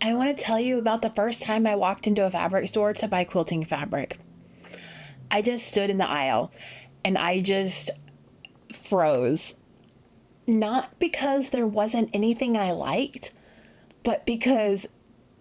I want to tell you about the first time I walked into a fabric store to buy quilting fabric. I just stood in the aisle and I just froze. Not because there wasn't anything I liked, but because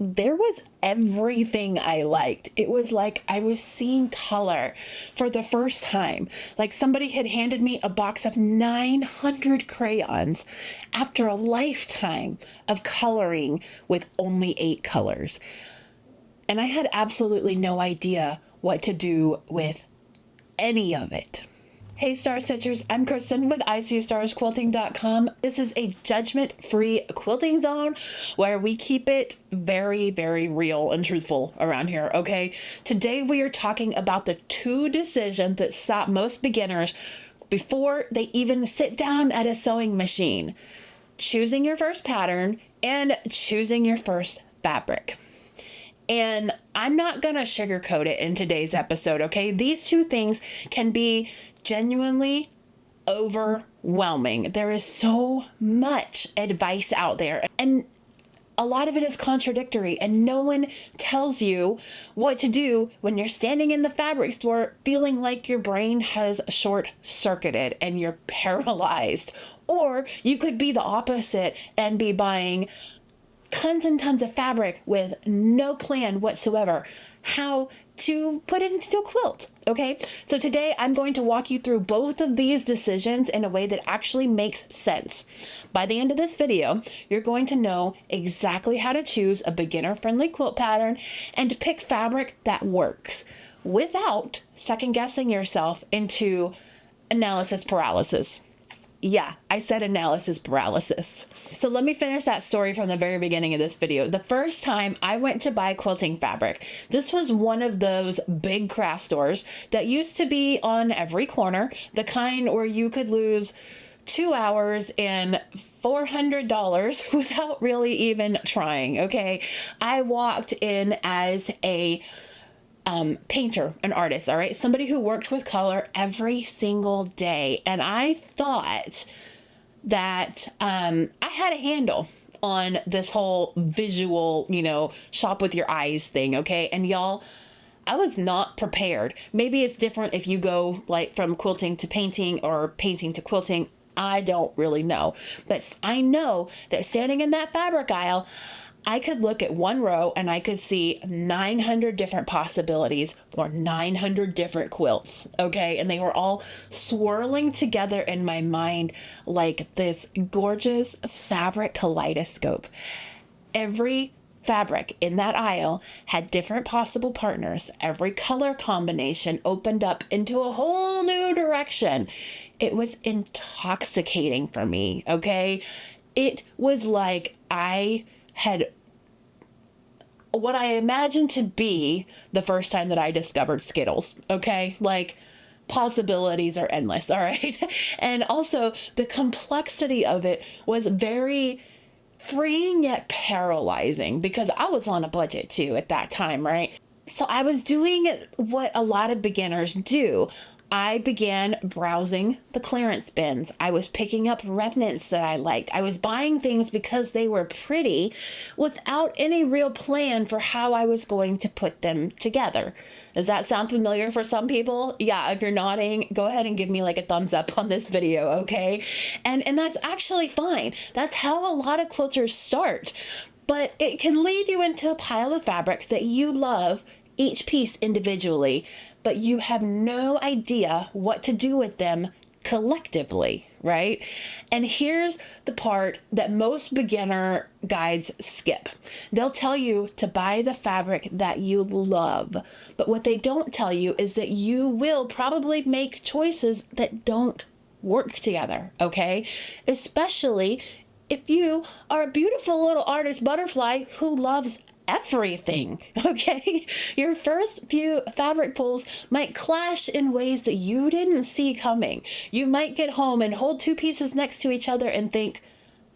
there was everything I liked. It was like I was seeing color for the first time. Like somebody had handed me a box of 900 crayons after a lifetime of coloring with only 8 colors. And I had absolutely no idea what to do with any of it. Hey Star Stitchers, I'm Kristen with ISeeStarsQuilting.com. This is a judgment-free quilting zone where we keep it very, very real and truthful around here, okay? Today we are talking about the 2 decisions that stop most beginners before they even sit down at a sewing machine. Choosing your first pattern and choosing your first fabric. And I'm not going to sugarcoat it in today's episode, okay? These 2 things can be genuinely overwhelming. There is so much advice out there, and a lot of it is contradictory, and no one tells you what to do when you're standing in the fabric store feeling like your brain has short-circuited and you're paralyzed. Or you could be the opposite and be buying tons and tons of fabric with no plan whatsoever how to put it into a quilt. Okay, so today I'm going to walk you through both of these decisions in a way that actually makes sense. By the end of this video, you're going to know exactly how to choose a beginner-friendly quilt pattern and to pick fabric that works without second-guessing yourself into analysis paralysis. Yeah, I said analysis paralysis. So let me finish that story from the very beginning of this video. The first time I went to buy quilting fabric, this was one of those big craft stores that used to be on every corner, the kind where you could lose 2 hours and $400 without really even trying, okay? I walked in as a painter, an artist, all right? Somebody who worked with color every single day. And I thought that I had a handle on this whole visual, shop with your eyes thing, okay? And y'all, I was not prepared. Maybe it's different if you go like from quilting to painting or painting to quilting. I don't really know. But I know that standing in that fabric aisle, I could look at one row and I could see 900 different possibilities for 900 different quilts, okay? And they were all swirling together in my mind like this gorgeous fabric kaleidoscope. Every fabric in that aisle had different possible partners. Every color combination opened up into a whole new direction. It was intoxicating for me, okay? It was like I had what I imagined to be the first time that I discovered Skittles, okay? Like, possibilities are endless, all right? And also, the complexity of it was very freeing yet paralyzing because I was on a budget too at that time, right? So I was doing what a lot of beginners do. I began browsing the clearance bins. I was picking up remnants that I liked. I was buying things because they were pretty without any real plan for how I was going to put them together. Does that sound familiar for some people? Yeah, if you're nodding, go ahead and give me like a thumbs up on this video, okay? And that's actually fine. That's how a lot of quilters start. But it can lead you into a pile of fabric that you love, each piece individually, but you have no idea what to do with them collectively, right? And here's the part that most beginner guides skip. They'll tell you to buy the fabric that you love, but what they don't tell you is that you will probably make choices that don't work together, okay? Especially if you are a beautiful little artist butterfly who loves everything, okay? Your first few fabric pulls might clash in ways that you didn't see coming. You might get home and hold 2 pieces next to each other and think,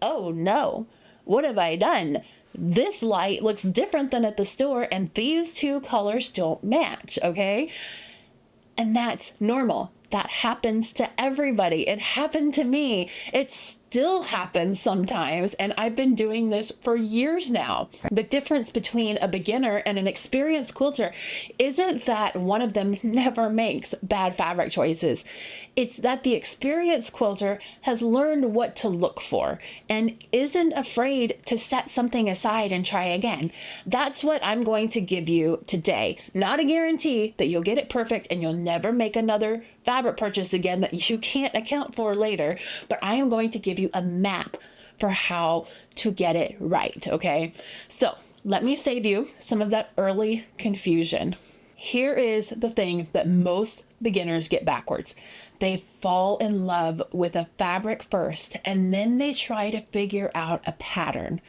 oh no, what have I done? This light looks different than at the store and these 2 colors don't match, okay? And that's normal. That happens to everybody. It happened to me. It's still happens sometimes, and I've been doing this for years now. The difference between a beginner and an experienced quilter isn't that one of them never makes bad fabric choices. It's that the experienced quilter has learned what to look for and isn't afraid to set something aside and try again. That's what I'm going to give you today. Not a guarantee that you'll get it perfect and you'll never make another fabric purchase again that you can't account for later, but I am going to give you a map for how to get it right, okay? So let me save you some of that early confusion. Here is the thing that most beginners get backwards. They fall in love with a fabric first, and then they try to figure out a pattern.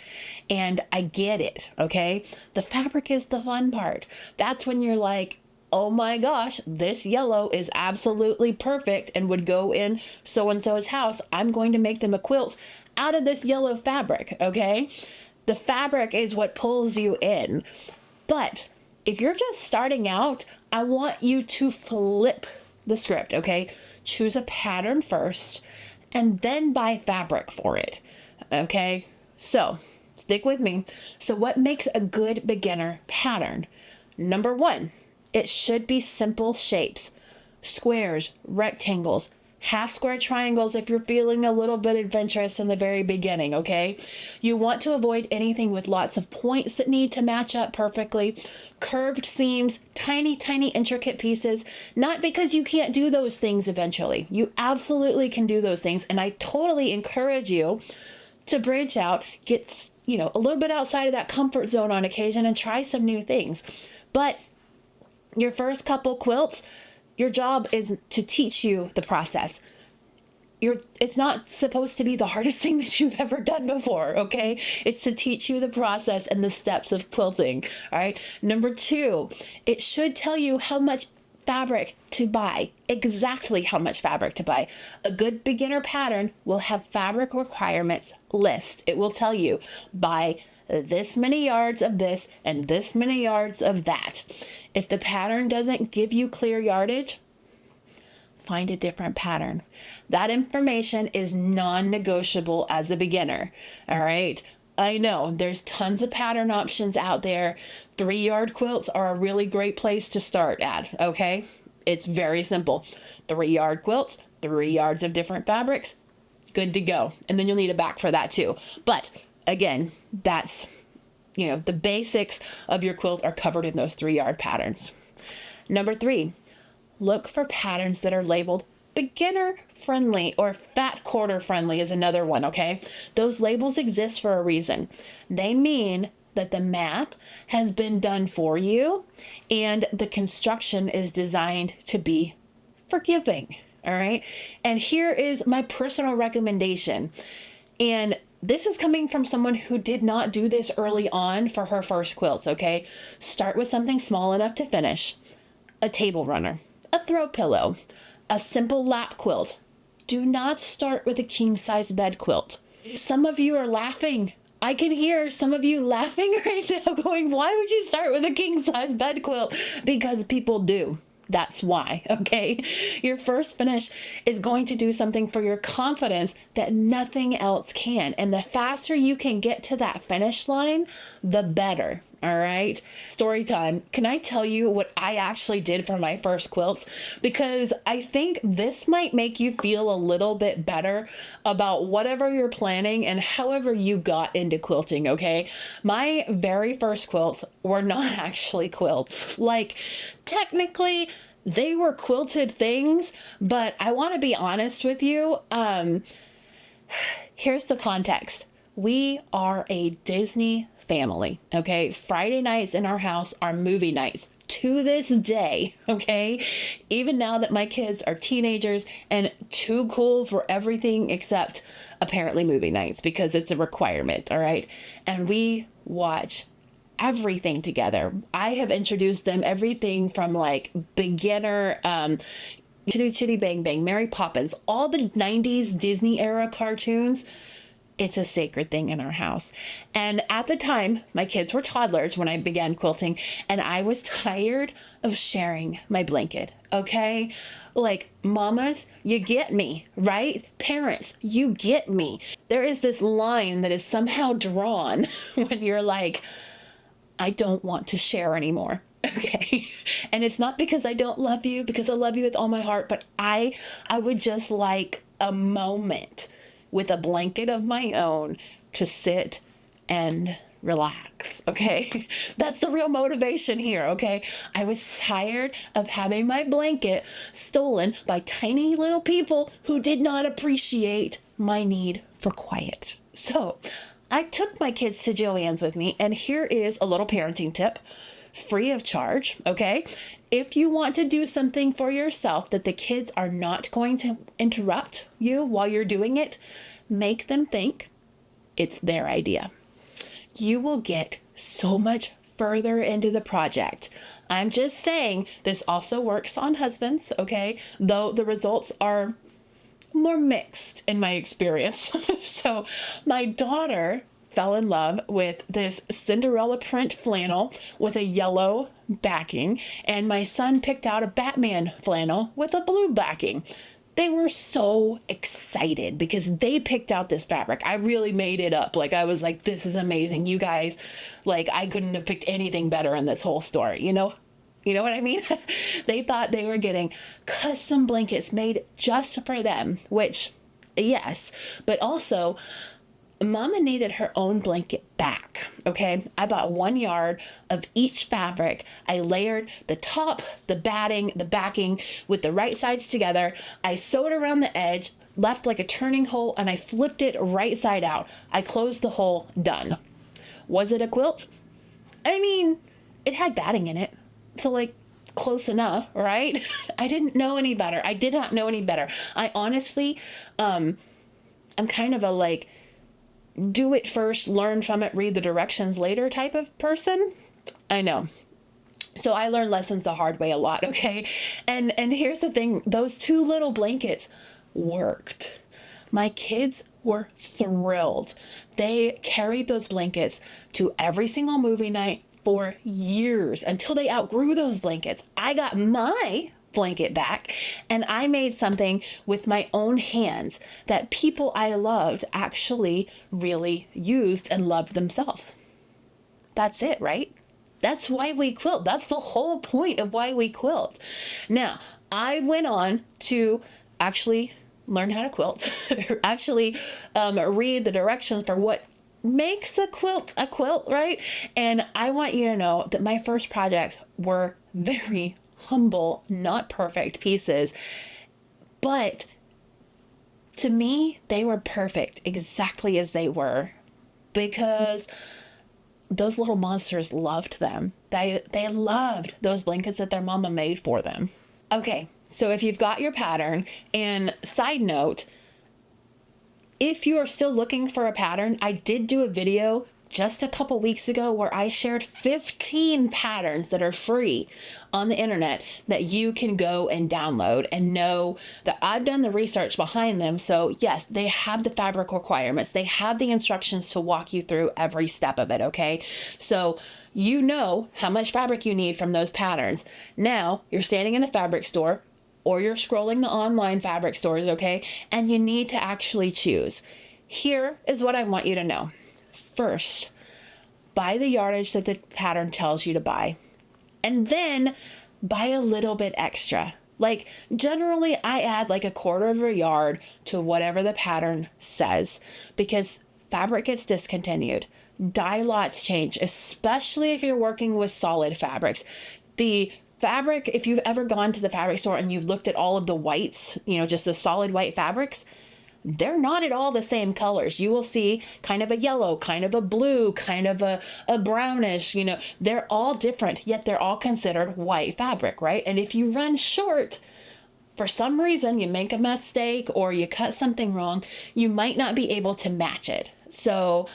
And I get it, okay? The fabric is the fun part. That's when you're like, oh my gosh, this yellow is absolutely perfect and would go in so-and-so's house. I'm going to make them a quilt out of this yellow fabric, okay? The fabric is what pulls you in. But if you're just starting out, I want you to flip the script, okay? Choose a pattern first and then buy fabric for it, okay? So stick with me. So what makes a good beginner pattern? Number one, it should be simple shapes, squares, rectangles, half square triangles if you're feeling a little bit adventurous in the very beginning, okay? You want to avoid anything with lots of points that need to match up perfectly, curved seams, tiny, tiny intricate pieces, not because you can't do those things eventually. You absolutely can do those things, and I totally encourage you to branch out, get, a little bit outside of that comfort zone on occasion and try some new things. But your first couple quilts, your job is to teach you the process. It's not supposed to be the hardest thing that you've ever done before, okay? It's to teach you the process and the steps of quilting, all right? Number two, it should tell you how much fabric to buy, exactly how much fabric to buy. A good beginner pattern will have fabric requirements list. It will tell you, buy this many yards of this and this many yards of that. If the pattern doesn't give you clear yardage, find a different pattern. That information is non-negotiable as a beginner, all right? I know there's tons of pattern options out there. 3-yard quilts are a really great place to start at, okay? It's very simple. 3-yard quilts, 3 yards of different fabrics, good to go. And then you'll need a back for that too. But again, that's, the basics of your quilt are covered in those 3-yard patterns. Number 3, look for patterns that are labeled beginner friendly or fat quarter friendly is another one, okay? Those labels exist for a reason. They mean that the map has been done for you and the construction is designed to be forgiving, all right? And here is my personal recommendation. And this is coming from someone who did not do this early on for her first quilts, okay? Start with something small enough to finish. A table runner, a throw pillow, a simple lap quilt. Do not start with a king-size bed quilt. Some of you are laughing. I can hear some of you laughing right now going, why would you start with a king-size bed quilt? Because people do. That's why, okay? Your first finish is going to do something for your confidence that nothing else can. And the faster you can get to that finish line, the better, all right? Story time. Can I tell you what I actually did for my first quilts? Because I think this might make you feel a little bit better about whatever you're planning and however you got into quilting, okay? My very first quilts were not actually quilts. Like, technically, they were quilted things, but I want to be honest with you. Here's the context. We are a Disney family, okay? Friday nights in our house are movie nights to this day, okay? Even now that my kids are teenagers and too cool for everything except apparently movie nights because it's a requirement, all right? And we watch everything together. I have introduced them everything from like beginner, Chitty Chitty Bang Bang, Mary Poppins, all the 90s Disney era cartoons. It's a sacred thing in our house. And at the time, my kids were toddlers when I began quilting, and I was tired of sharing my blanket. Okay? Like, mamas, you get me, right? Parents, you get me. There is this line that is somehow drawn when you're like, I don't want to share anymore. Okay. And it's not because I don't love you, because I love you with all my heart, but I would just like a moment with a blanket of my own to sit and relax. Okay. That's the real motivation here. Okay. I was tired of having my blanket stolen by tiny little people who did not appreciate my need for quiet. So I took my kids to Joann's with me, and here is a little parenting tip, free of charge, okay? If you want to do something for yourself that the kids are not going to interrupt you while you're doing it, make them think it's their idea. You will get so much further into the project. I'm just saying this also works on husbands, okay? Though the results are more mixed in my experience. So my daughter fell in love with this Cinderella print flannel with a yellow backing, and my son picked out a Batman flannel with a blue backing. They were so excited because they picked out this fabric. I really made it up. Like, I was like, this is amazing. You guys, like, I couldn't have picked anything better in this whole story, you know? You know what I mean? They thought they were getting custom blankets made just for them, which, yes, but also Mama needed her own blanket back, okay? I bought 1 yard of each fabric. I layered the top, the batting, the backing with the right sides together. I sewed around the edge, left like a turning hole, and I flipped it right side out. I closed the hole, done. Was it a quilt? I mean, it had batting in it. So, like, close enough, right? I didn't know any better. I did not know any better. I honestly, I'm kind of a, like, do it first, learn from it, read the directions later type of person. I know. So I learned lessons the hard way a lot, okay? And here's the thing. Those 2 little blankets worked. My kids were thrilled. They carried those blankets to every single movie night for years until they outgrew those blankets. I got my blanket back and I made something with my own hands that people I loved actually really used and loved themselves. That's it, right? That's why we quilt. That's the whole point of why we quilt. Now, I went on to actually learn how to quilt, actually read the directions for what makes a quilt, right? And I want you to know that my first projects were very humble, not perfect pieces, but to me, they were perfect exactly as they were because those little monsters loved them. They loved those blankets that their mama made for them. Okay, so if you've got your pattern, and side note, if you are still looking for a pattern, I did do a video just a couple weeks ago where I shared 15 patterns that are free on the internet that you can go and download and know that I've done the research behind them. So yes, they have the fabric requirements. They have the instructions to walk you through every step of it, okay? So you know how much fabric you need from those patterns. Now you're standing in the fabric store or you're scrolling the online fabric stores, okay? And you need to actually choose. Here is what I want you to know. First, buy the yardage that the pattern tells you to buy, and then buy a little bit extra. Like, generally I add like 1/4 of a yard to whatever the pattern says because fabric gets discontinued. Dye lots change, especially if you're working with solid fabrics. The fabric, if you've ever gone to the fabric store and you've looked at all of the whites, you know, just the solid white fabrics, they're not at all the same colors. You will see kind of a yellow, kind of a blue, kind of a brownish, you know, they're all different, yet they're all considered white fabric, right? And if you run short, for some reason, you make a mistake or you cut something wrong, you might not be able to match it. So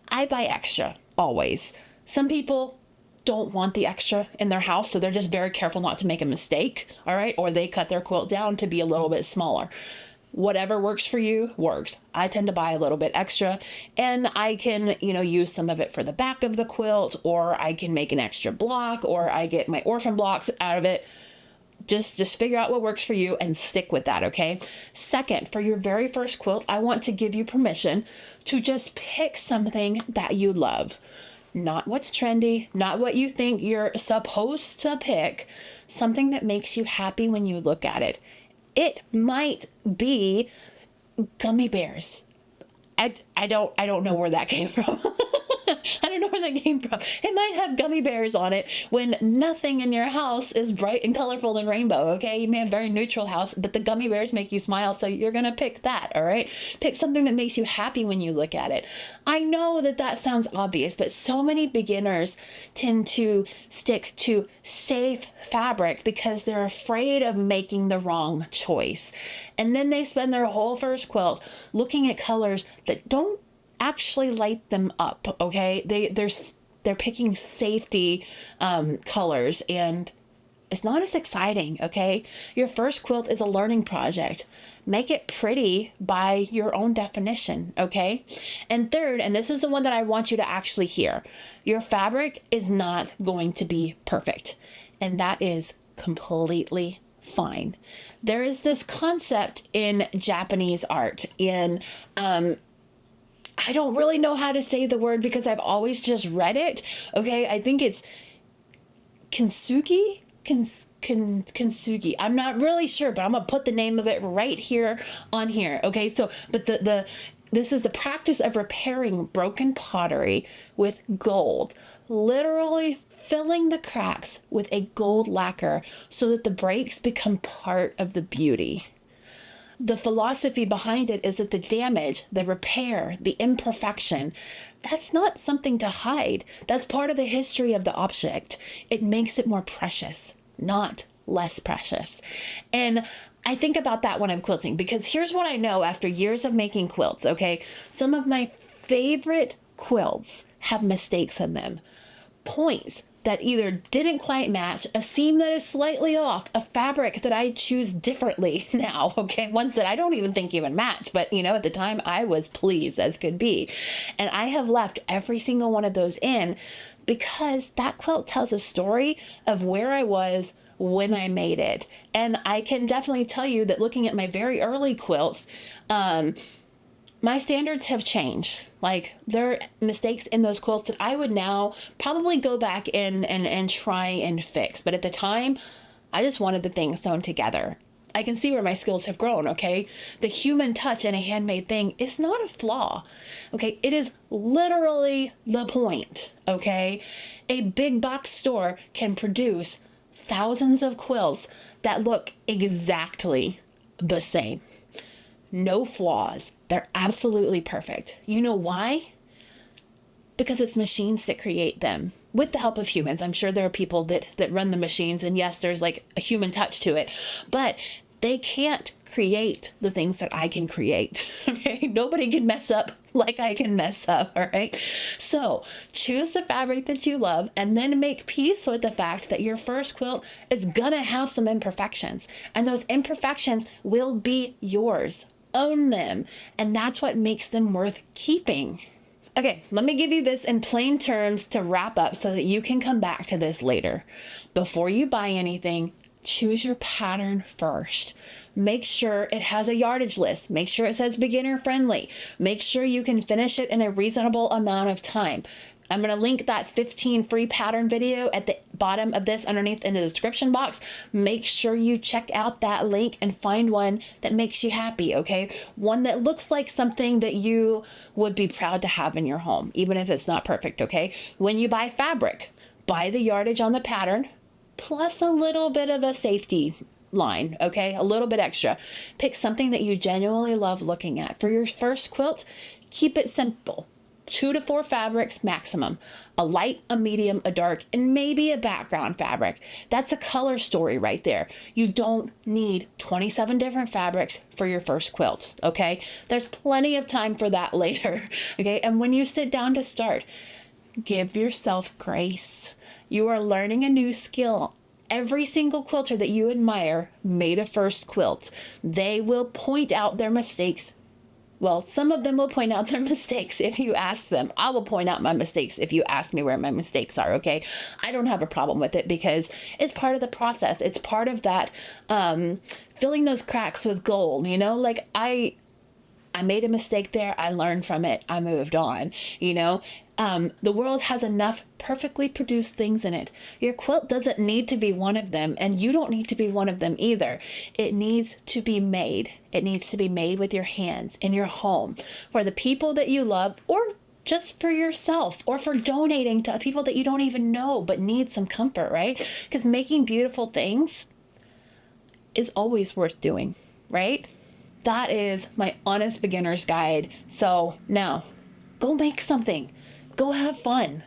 I buy extra, always. Some people don't want the extra in their house, so they're just very careful not to make a mistake, all right? Or they cut their quilt down to be a little bit smaller. whatever works for you works. I tend to buy a little bit extra, and I can, use some of it for the back of the quilt, or I can make an extra block, or I get my orphan blocks out of it. Just figure out what works for you and stick with that, okay? Second, for your very first quilt, I want to give you permission to just pick something that you love. Not what's trendy, not what you think you're supposed to pick, something that makes you happy when you look at it. It might be gummy bears. I don't know where that came from. I don't know where that came from. It might have gummy bears on it when nothing in your house is bright and colorful and rainbow, okay? You may have a very neutral house, but the gummy bears make you smile, so you're going to pick that, all right? Pick something that makes you happy when you look at it. I know that sounds obvious, but so many beginners tend to stick to safe fabric because they're afraid of making the wrong choice. And then they spend their whole first quilt looking at colors that don't actually light them up, okay? They're picking safety colors, and it's not as exciting, okay? Your first quilt is a learning project. Make it pretty by your own definition, okay? And third, and this is the one that I want you to actually hear, your fabric is not going to be perfect, and that is completely fine. There is this concept in Japanese art, in I don't really know how to say the word because I've always just read it. Okay, I think it's Kintsugi? Kintsugi. I'm not really sure, but I'm gonna put the name of it right here on here. Okay, so but this is the practice of repairing broken pottery with gold, literally filling the cracks with a gold lacquer so that the breaks become part of the beauty. The philosophy behind it is that the damage, the repair, the imperfection, that's not something to hide. That's part of the history of the object. It makes it more precious, not less precious. And I think about that when I'm quilting, because here's what I know after years of making quilts, okay? Some of my favorite quilts have mistakes in them. Points that either didn't quite match, a seam that is slightly off, a fabric that I choose differently now, okay? Ones that I don't even think even match, but at the time I was pleased as could be. And I have left every single one of those in because that quilt tells a story of where I was when I made it. And I can definitely tell you that looking at my very early quilts, my standards have changed. Like, there are mistakes in those quilts that I would now probably go back in and try and fix. But at the time, I just wanted the thing sewn together. I can see where my skills have grown, okay? The human touch in a handmade thing is not a flaw, okay? It is literally the point, okay? A big box store can produce thousands of quilts that look exactly the same. No flaws. They're absolutely perfect. You know why? Because it's machines that create them with the help of humans. I'm sure there are people that run the machines, and yes, there's like a human touch to it, but they can't create the things that I can create. Okay? Nobody can mess up like I can mess up, all right? So choose the fabric that you love and then make peace with the fact that your first quilt is gonna have some imperfections, and those imperfections will be yours. Own them, and that's what makes them worth keeping. Okay, let me give you this in plain terms to wrap up so that you can come back to this later. Before you buy anything, choose your pattern first. Make sure it has a yardage list. Make sure it says beginner friendly. Make sure you can finish it in a reasonable amount of time. I'm going to link that 15 free pattern video at the bottom of this underneath in the description box. Make sure you check out that link and find one that makes you happy, okay? One that looks like something that you would be proud to have in your home, even if it's not perfect, okay? When you buy fabric, buy the yardage on the pattern, plus a little bit of a safety line, okay? A little bit extra. Pick something that you genuinely love looking at. For your first quilt, keep it simple. 2 to 4 fabrics maximum. A light, a medium, a dark, and maybe a background fabric. That's a color story right there. You don't need 27 different fabrics for your first quilt, okay? There's plenty of time for that later, okay? And when you sit down to start, give yourself grace. You are learning a new skill. Every single quilter that you admire made a first quilt. They will point out their mistakes. Well, some of them will point out their mistakes if you ask them. I will point out my mistakes if you ask me where my mistakes are, okay? I don't have a problem with it because it's part of the process. It's part of that filling those cracks with gold, you know? Like I made a mistake there. I learned from it. I moved on, you know? The world has enough perfectly produced things in it. Your quilt doesn't need to be one of them, and you don't need to be one of them either. It needs to be made. It needs to be made with your hands in your home for the people that you love, or just for yourself, or for donating to people that you don't even know but need some comfort, right? Because making beautiful things is always worth doing, right? That is my honest beginner's guide. So now go make something. Go have fun.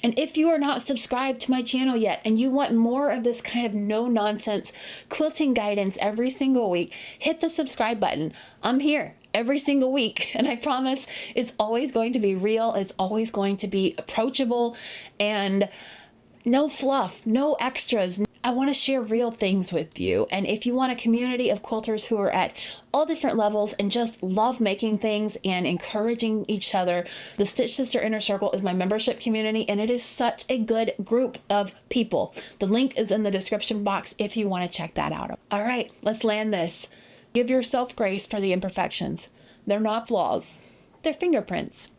And if you are not subscribed to my channel yet and you want more of this kind of no-nonsense quilting guidance every single week, hit the subscribe button. I'm here every single week, and I promise it's always going to be real. It's always going to be approachable and no fluff, no extras. I want to share real things with you. And if you want a community of quilters who are at all different levels and just love making things and encouraging each other, the Stitch Sister Inner Circle is my membership community, and it is such a good group of people. The link is in the description box if you want to check that out. All right, let's land this. Give yourself grace for the imperfections. They're not flaws. They're fingerprints.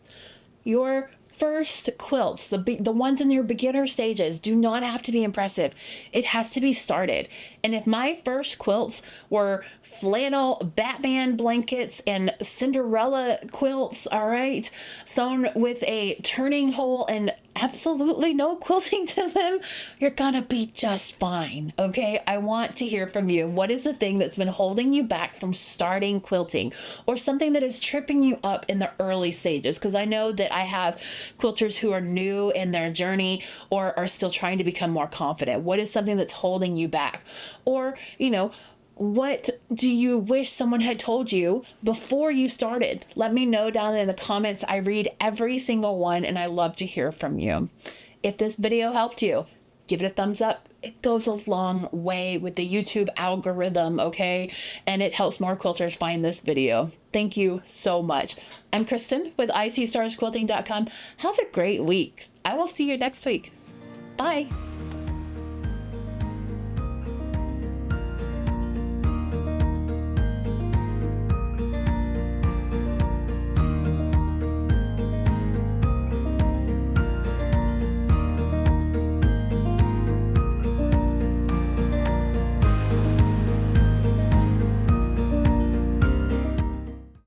Your first quilts, the ones in your beginner stages, do not have to be impressive. It has to be started. And if my first quilts were flannel Batman blankets and Cinderella quilts, all right, sewn with a turning hole and absolutely no quilting to them, you're gonna be just fine, okay? I want to hear from you. What is the thing that's been holding you back from starting quilting, or something that is tripping you up in the early stages? Because I know that I have quilters who are new in their journey or are still trying to become more confident. What is something that's holding you back? Or, you know, what do you wish someone had told you before you started? Let me know down in the comments. I read every single one and I love to hear from you. If this video helped you, give it a thumbs up. It goes a long way with the YouTube algorithm, okay? And it helps more quilters find this video. Thank you so much. I'm Kristen with ISeeStarsQuilting.com. Have a great week. I will see you next week. Bye.